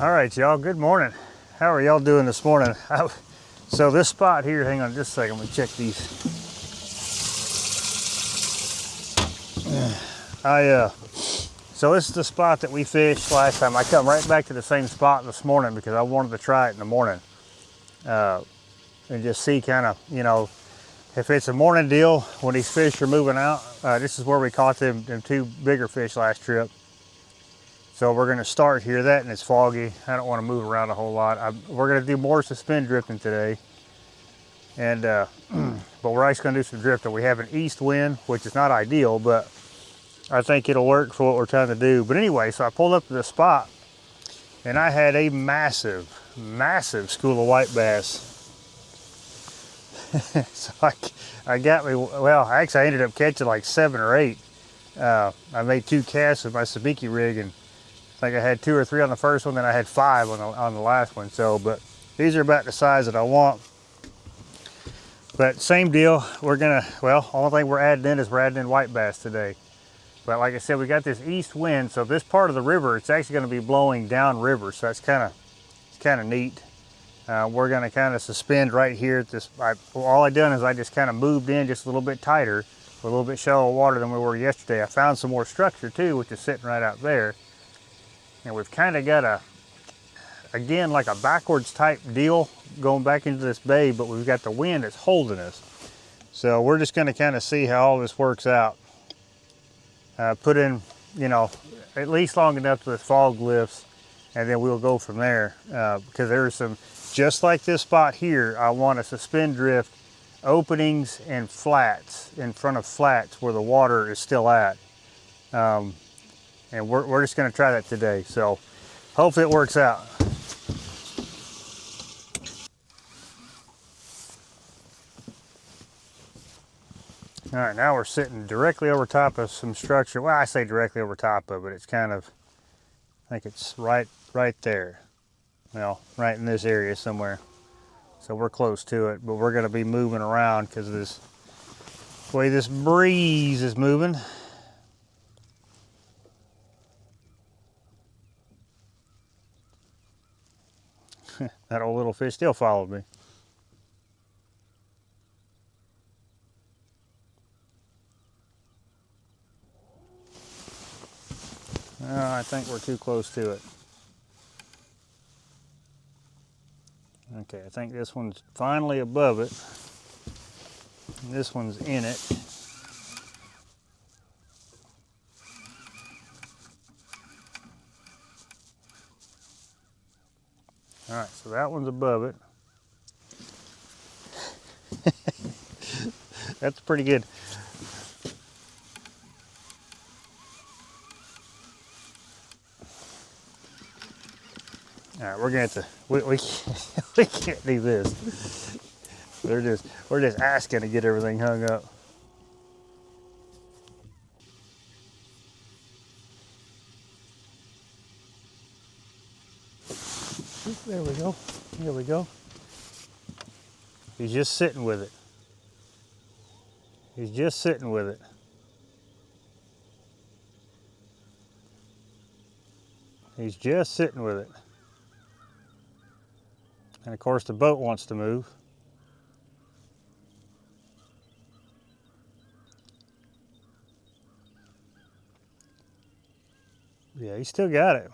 All right, y'all, good morning. How are y'all doing this morning? So this spot here, hang on just a second, let me check these. So this is the spot that we fished last time. I come right back to the same spot this morning because I wanted to try it in the morning. And just see kind of, if it's a morning deal when these fish are moving out. This is where we caught them two bigger fish last trip. So we're gonna start here, and it's foggy. I don't wanna move around a whole lot. We're gonna do more suspend drifting today. And, but we're actually gonna do some drifting. We have an east wind, which is not ideal, but I think it'll work for what we're trying to do. But anyway, so I pulled up to the spot and I had a massive school of white bass. So I got me, well, actually I ended up catching like 7 or 8. I made 2 casts with my sabiki rig, and I think I had 2 or 3 on the first one, then I had 5 on the last one. So, but these are about the size that I want. But same deal, we're gonna, well, only thing we're adding in is we're adding in white bass today. But like I said, we got this east wind, so this part of the river, it's actually gonna be blowing down river, so that's kind of neat. We're gonna kind of suspend right here at this, all I done is I just kind of moved in just a little bit tighter, with a little bit shallower water than we were yesterday. I found some more structure too, which is sitting right out there. And we've kind of got again, like a backwards type deal going back into this bay, but we've got the wind that's holding us. So we're just gonna kind of see how all this works out. Put in, at least long enough till this fog lifts, and then we'll go from there. Because there's some, just like this spot here, I want to suspend drift openings and flats, in front of flats where the water is still at. And we're just gonna try that today. So hopefully it works out. All right, now we're sitting directly over top of some structure. Well, I say directly over top of it. It's kind of, I think it's right there. Well, right in this area somewhere. So we're close to it, but we're gonna be moving around because of this way this breeze is moving. That old little fish still followed me. I think we're too close to it. Okay, I think this one's finally above it. And this one's in it. All right, so that one's above it. That's pretty good. All right, we're gonna have to, we can't do this. We're just asking to get everything hung up. There we go. Here we go. He's just sitting with it. He's just sitting with it. He's just sitting with it. And of course the boat wants to move. Yeah, he's still got it.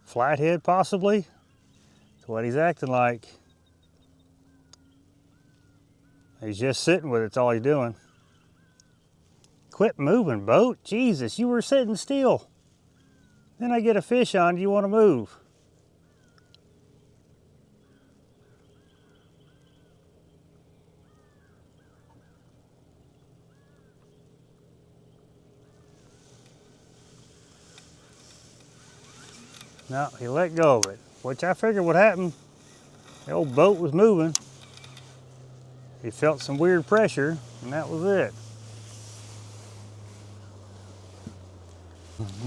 Flathead possibly. That's what he's acting like. He's just sitting with it, that's all he's doing. Quit moving, boat. Jesus, you were sitting still. Then I get a fish on, you want to move. No, he let go of it, which I figured would happen. The old boat was moving. He felt some weird pressure, and that was it.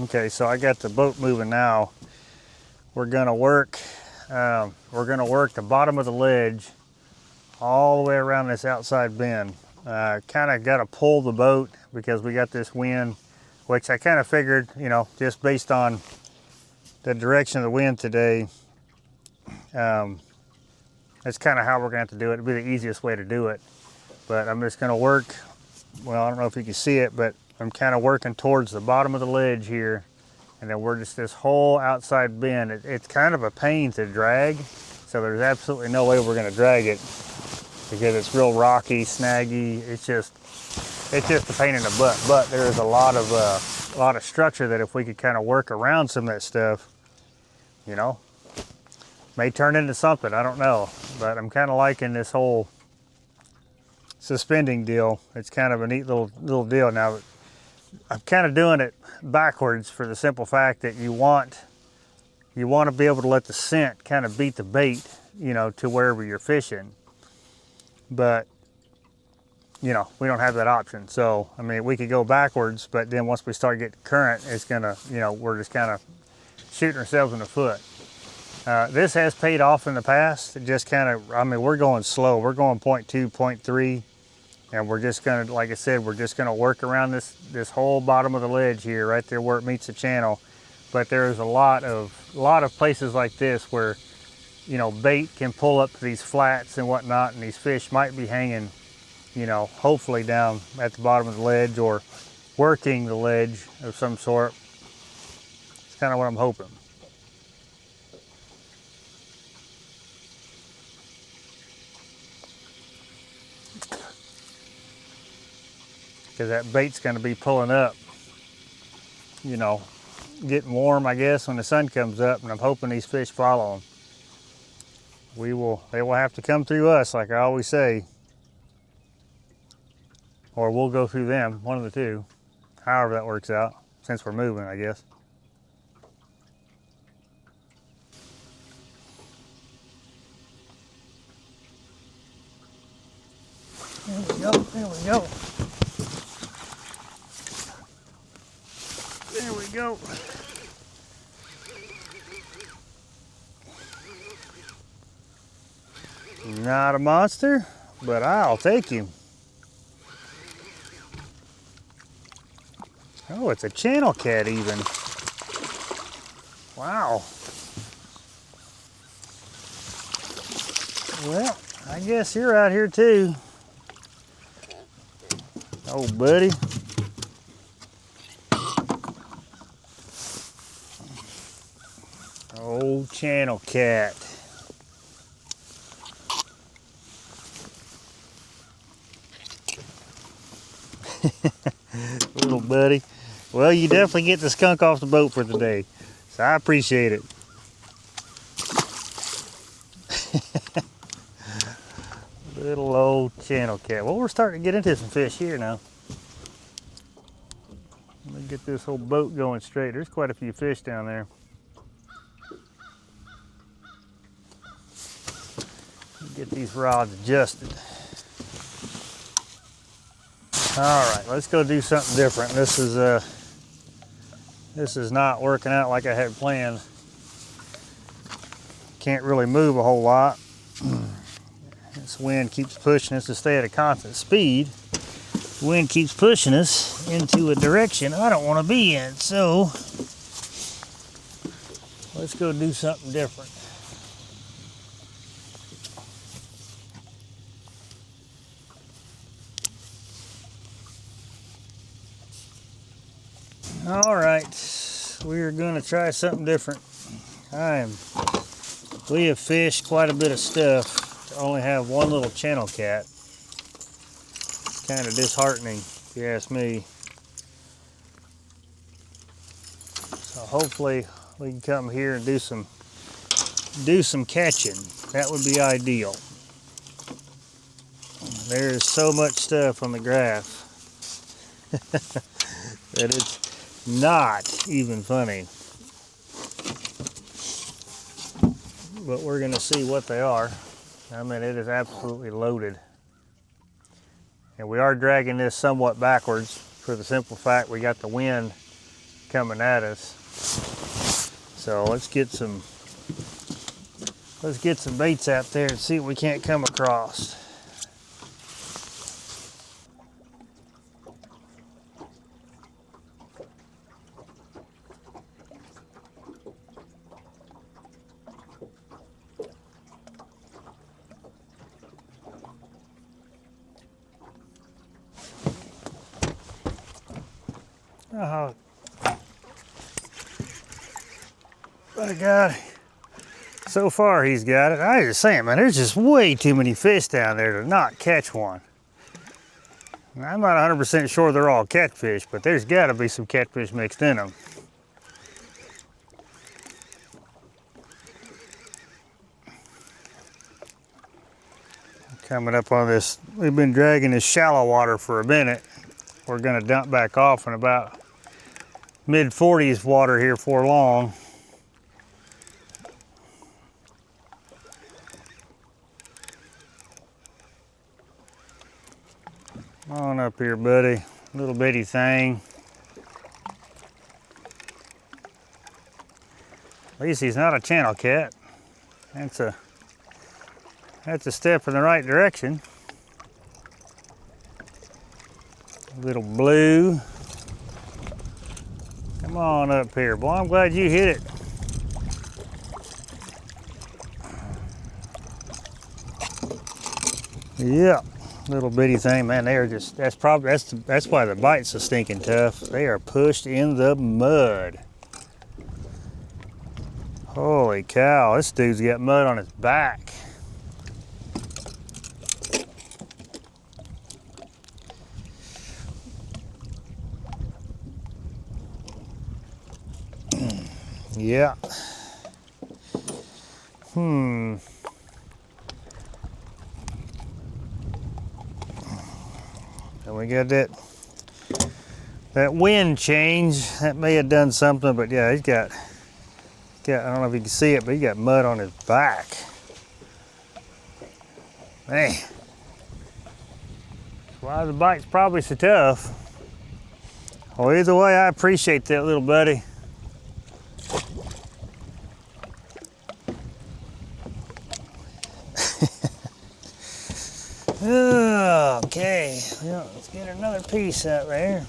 Okay, so I got the boat moving now. We're gonna work the bottom of the ledge all the way around this outside bend. Kind of got to pull the boat because we got this wind, which I kind of figured, just based on the direction of the wind today, that's kind of how we're going to have to do it. It'll be the easiest way to do it. But I'm just going to work, well, I don't know if you can see it, but I'm kind of working towards the bottom of the ledge here. And then we're just this whole outside bend. It's kind of a pain to drag. So there's absolutely no way we're going to drag it because it's real rocky, snaggy. It's just a pain in the butt. But there is a lot of structure that if we could kind of work around some of that stuff, you know, may turn into something. I don't know. But I'm kind of liking this whole suspending deal. It's kind of a neat little deal. Now, I'm kind of doing it backwards for the simple fact that you want to be able to let the scent kind of beat the bait, you know, to wherever you're fishing. But, you know, we don't have that option. So, I mean, we could go backwards, but then once we start getting current, it's gonna, you know, we're just kind of shooting ourselves in the foot. This has paid off in the past. It just kind of, I mean, we're going slow. We're going 0.2, 0.3. And we're just gonna, like I said, we're just gonna work around this whole bottom of the ledge here, right there where it meets the channel. But there's a lot of places like this where, you know, bait can pull up to these flats and whatnot, and these fish might be hanging, you know, hopefully down at the bottom of the ledge or working the ledge of some sort. It's kind of what I'm hoping. Because that bait's going to be pulling up, you know, getting warm, I guess, when the sun comes up, and I'm hoping these fish follow them. They will have to come through us, like I always say, or we'll go through them, one of the two, however that works out, since we're moving, I guess. There we go, there we go. There we go. Not a monster, but I'll take him. Oh, it's a channel cat even. Wow. Well, I guess you're out here too. Oh, buddy. Old channel cat. Little buddy. Well, you definitely get the skunk off the boat for today, so I appreciate it. Little old channel cat. Well, we're starting to get into some fish here now. Let me get this whole boat going straight. There's quite a few fish down there. Get these rods adjusted. All right, let's go do something different. This is not working out like I had planned. Can't really move a whole lot. This wind keeps pushing us to stay at a constant speed. The wind keeps pushing us into a direction I don't want to be in. So let's go do something different. All right, we're gonna try something different. We have fished quite a bit of stuff to only have one little channel cat. It's kind of disheartening, if you ask me. So hopefully we can come here and do some catching. That would be ideal. There's so much stuff on the graph that it's not even funny. But we're gonna see what they are. I mean, it is absolutely loaded. And we are dragging this somewhat backwards for the simple fact we got the wind coming at us. So let's get some baits out there and see what we can't come across. Oh, I got it. So far he's got it. I was just saying, man, there's just way too many fish down there to not catch one. I'm not 100% sure they're all catfish, but there's got to be some catfish mixed in them. Coming up on this, we've been dragging this shallow water for a minute. We're gonna dump back off in about mid-40s water here for long. Come on up here, buddy. Little bitty thing. At least he's not a channel cat. That's a step in the right direction. Little blue. Come on up here. Boy, I'm glad you hit it. Yeah, little bitty thing, man. They are just, that's why the bite's so stinking tough. They are pushed in the mud. Holy cow, this dude's got mud on his back. Yeah. And we got that wind change. That may have done something, but yeah, he's got, I don't know if you can see it, but he got mud on his back. Man. That's why the bite's probably so tough. Well, either way, I appreciate that, little buddy. Okay, well, let's get another piece out there.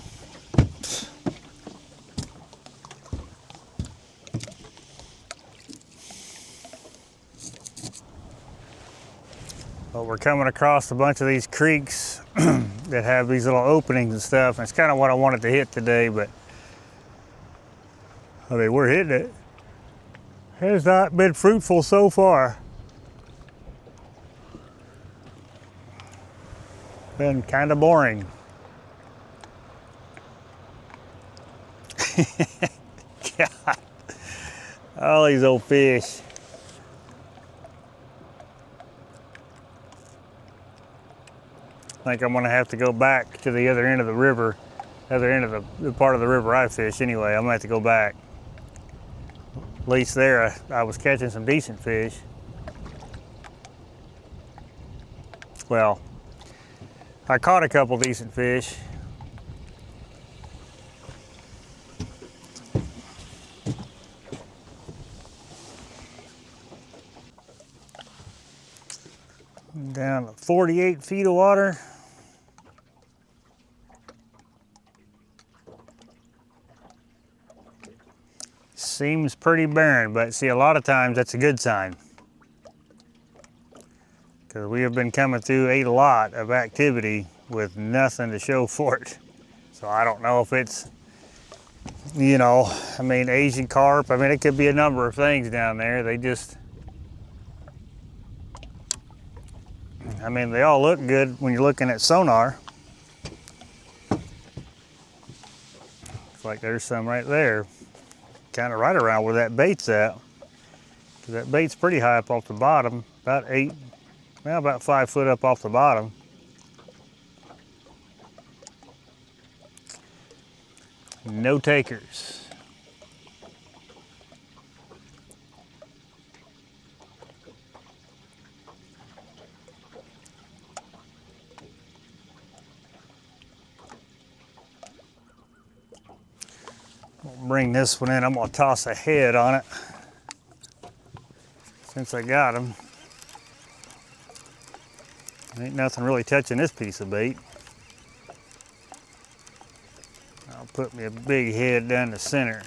Well, we're coming across a bunch of these creeks that have these little openings and stuff, and it's kind of what I wanted to hit today, but I mean, we're hitting it. It has not been fruitful so far. Been kind of boring. God, all these old fish. I think I'm gonna have to go back to the other end of the river, other end of the part of the river I fish anyway. I'm gonna have to go back. At least there, I was catching some decent fish. Well, I caught a couple decent fish. Down to 48 feet of water. Seems pretty barren, but see, a lot of times that's a good sign. Because we have been coming through a lot of activity with nothing to show for it. So I don't know if it's, you know, I mean, Asian carp. I mean, it could be a number of things down there. They just, I mean, they all look good when you're looking at sonar. Looks like there's some right there, kind of right around where that bait's at. 'Cause that bait's pretty high up off the bottom, about 5 foot up off the bottom. No takers. We'll bring this one in. I'm gonna toss a head on it since I got him. Ain't nothing really touching this piece of bait. I'll put me a big head down the center.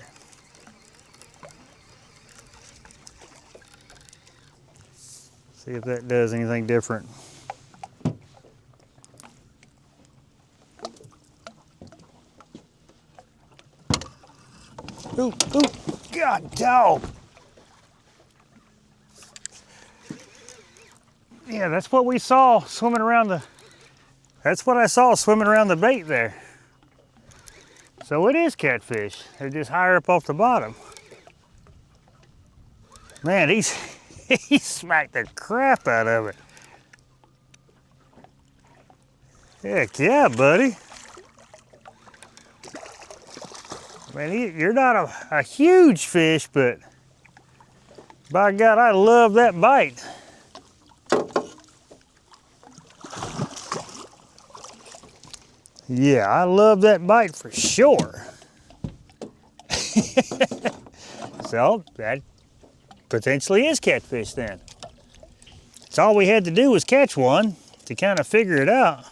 See if that does anything different. Ooh, ooh, God dog. Yeah, that's what we saw swimming around the, that's what I saw swimming around the bait there. So it is catfish. They're just higher up off the bottom. Man, he smacked the crap out of it. Heck yeah, buddy. Man, you're not a huge fish, but by God, I love that bite. Yeah, I love that bite for sure. So that potentially is catfish then. It's all we had to do was catch one to kind of figure it out.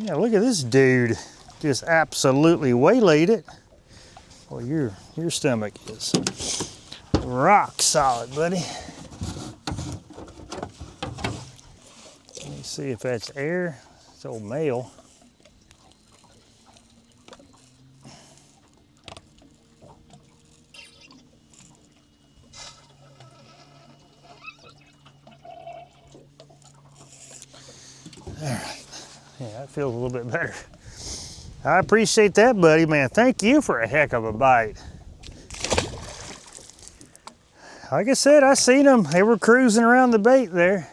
Yeah, look at this dude. Just absolutely waylaid it. Well, your stomach is rock solid, buddy. Let me see if that's air. It's old male. All right. Yeah, that feels a little bit better. I appreciate that, buddy, man. Thank you for a heck of a bite. Like I said, I seen them. They were cruising around the bait there.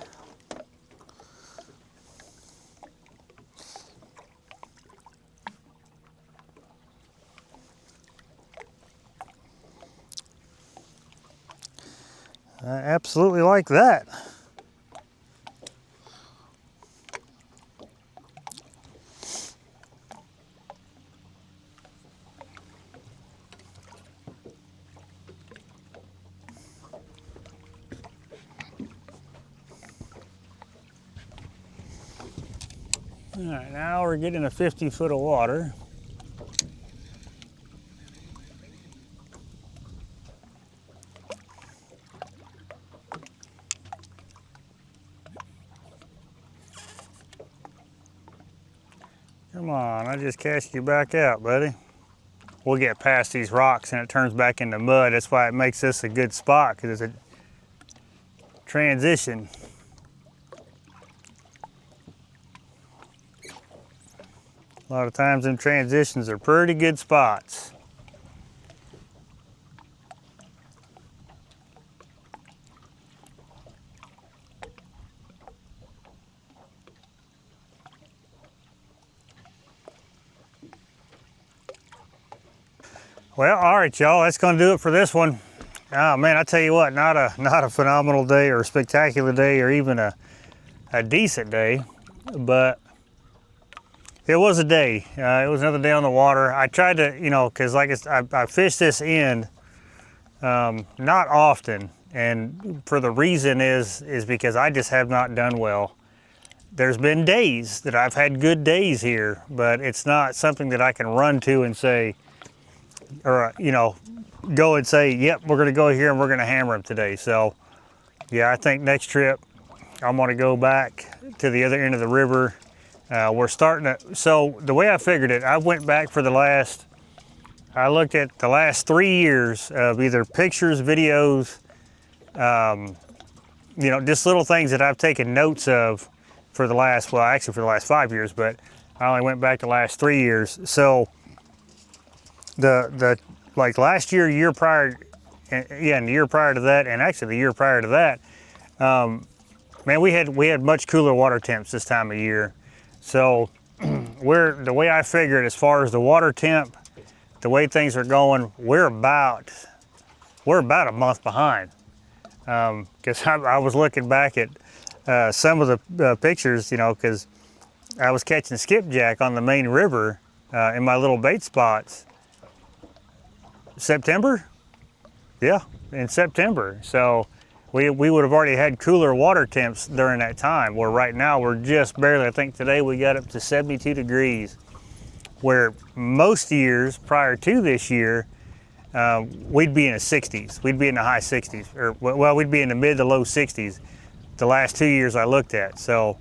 I absolutely like that. All right, now we're getting a 50 foot of water. Come on, I just cast you back out, buddy. We'll get past these rocks and it turns back into mud. That's why it makes this a good spot, because it's a transition. A lot of times them transitions are pretty good spots. Well, all right, y'all, that's gonna do it for this one. Oh man, I tell you what, not a phenomenal day or a spectacular day or even a decent day, but it was a day. It was another day on the water. I tried to, you know, because like I fished this end not often, and for the reason is because I just have not done well. There's been days that I've had good days here, but it's not something that I can run to and say, or you know, go and say, yep, we're gonna go here and we're gonna hammer them today. So yeah, I think next trip I'm gonna go back to the other end of the river. We're starting to, so the way I figured it, I went back for I looked at the last 3 years of either pictures, videos, you know, just little things that I've taken notes of for the last, well, actually for the last 5 years, but I only went back the last 3 years. So the like last year, year prior, yeah, and the year prior to that, and actually the year prior to that, man, we had much cooler water temps this time of year. So the way I figured, as far as the water temp, the way things are going, we're about a month behind. Because I was looking back at some of the pictures, you know, because I was catching skipjack on the main river in my little bait spots. September? Yeah, in September. So we would have already had cooler water temps during that time, where right now we're just barely, I think today we got up to 72 degrees, where most years prior to this year, we'd be in the 60s. We'd be in the high 60s, or well, we'd be in the mid to low 60s the last 2 years I looked at. So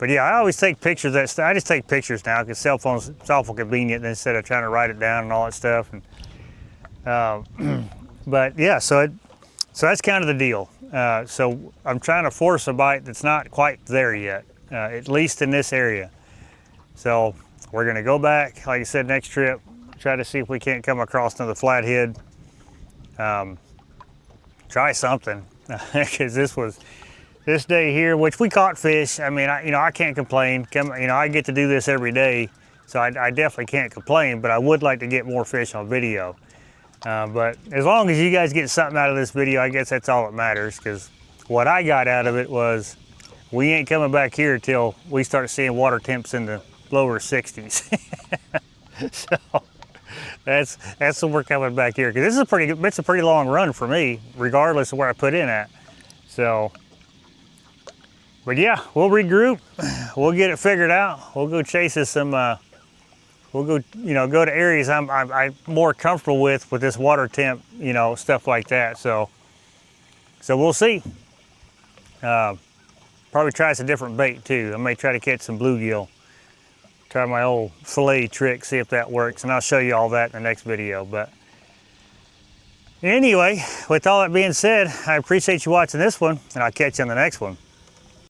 But yeah, I always take pictures of that. I just take pictures now because cell phones, it's awful convenient instead of trying to write it down and all that stuff. And, but yeah, so that's kind of the deal. So I'm trying to force a bite that's not quite there yet, at least in this area. So we're gonna go back, like I said, next trip, try to see if we can't come across another flathead. Try something, because this day here, which we caught fish. I mean, I can't complain. I get to do this every day, so I definitely can't complain. But I would like to get more fish on video. But as long as you guys get something out of this video, I guess that's all that matters. Because what I got out of it was, we ain't coming back here till we start seeing water temps in the lower 60s. So that's when we're coming back here. Because it's a pretty long run for me, regardless of where I put in at. So. But yeah, we'll regroup. We'll get it figured out. We'll go chase us some. We'll go, go to areas I'm more comfortable with this water temp, stuff like that. So we'll see. Probably try some different bait too. I may try to catch some bluegill. Try my old fillet trick, see if that works, and I'll show you all that in the next video. But anyway, with all that being said, I appreciate you watching this one, and I'll catch you on the next one.